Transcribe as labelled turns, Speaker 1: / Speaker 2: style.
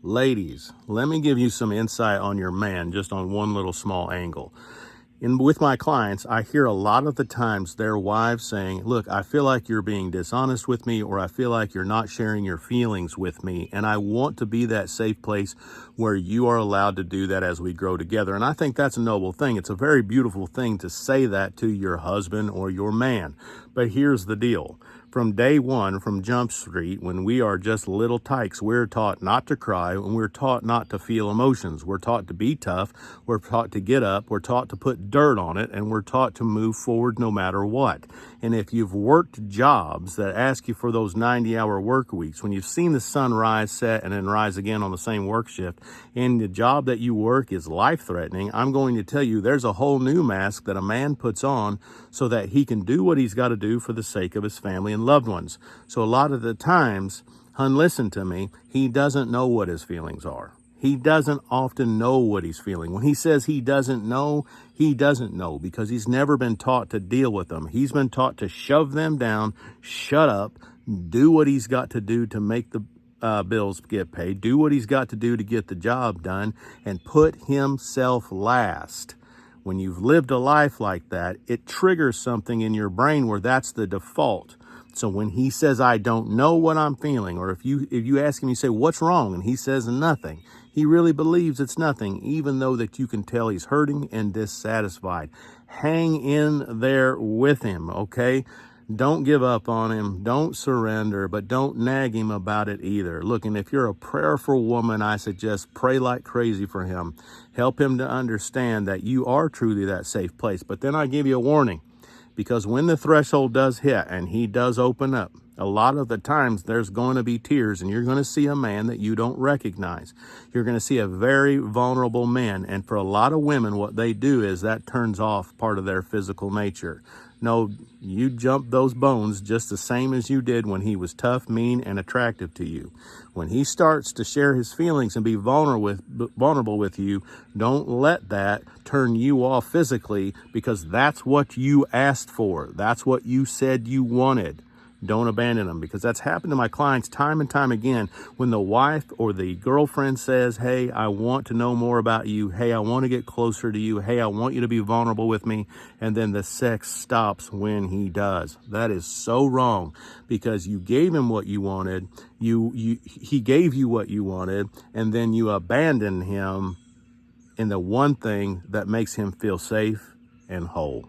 Speaker 1: Ladies, let me give you some insight on your man just on one little small angle. With my clients, I hear a lot of the times their wives saying, look, I feel like you're being dishonest with me, or I feel like you're not sharing your feelings with me. And I want to be that safe place where you are allowed to do that as we grow together. And I think that's a noble thing. It's a very beautiful thing to say that to your husband or your man. But here's the deal. From day one, from Jump Street, when we are just little tykes, we're taught not to cry, and we're taught not to feel emotions. We're taught to be tough. We're taught to get up. We're taught to put dirt on it, and we're taught to move forward no matter what. And if you've worked jobs that ask you for those 90-hour work weeks, when you've seen the sun rise, set, and then rise again on the same work shift, and the job that you work is life-threatening, I'm going to tell you there's a whole new mask that a man puts on so that he can do what he's got to do for the sake of his family and loved ones. So a lot of the times, hun, listen to me, he doesn't know what his feelings are. He doesn't often know what he's feeling. When he says he doesn't know because he's never been taught to deal with them. He's been taught to shove them down, shut up, do what he's got to do to make the bills get paid, do what he's got to do to get the job done, and put himself last. When you've lived a life like that, it triggers something in your brain where that's the default. So when he says, I don't know what I'm feeling, or if you ask him, you say, what's wrong? And he says nothing. He really believes it's nothing, even though that you can tell he's hurting and dissatisfied. Hang in there with him, okay? Don't give up on him. Don't surrender, but don't nag him about it either. Look, and if you're a prayerful woman, I suggest pray like crazy for him. Help him to understand that you are truly that safe place. But then I give you a warning, because when the threshold does hit and he does open up, a lot of the times there's going to be tears, and you're going to see a man that you don't recognize. You're going to see a very vulnerable man. And for a lot of women, what they do is that turns off part of their physical nature. No, you jump those bones just the same as you did when he was tough, mean, and attractive to you. When he starts to share his feelings and be vulnerable with you, don't let that turn you off physically, because that's what you asked for. That's what you said you wanted. Don't abandon them, because that's happened to my clients time and time again. When the wife or the girlfriend says, hey, I want to know more about you. Hey, I want to get closer to you. Hey, I want you to be vulnerable with me. And then the sex stops when he does. That is so wrong, because you gave him what you wanted. He gave you what you wanted, and then you abandon him in the one thing that makes him feel safe and whole.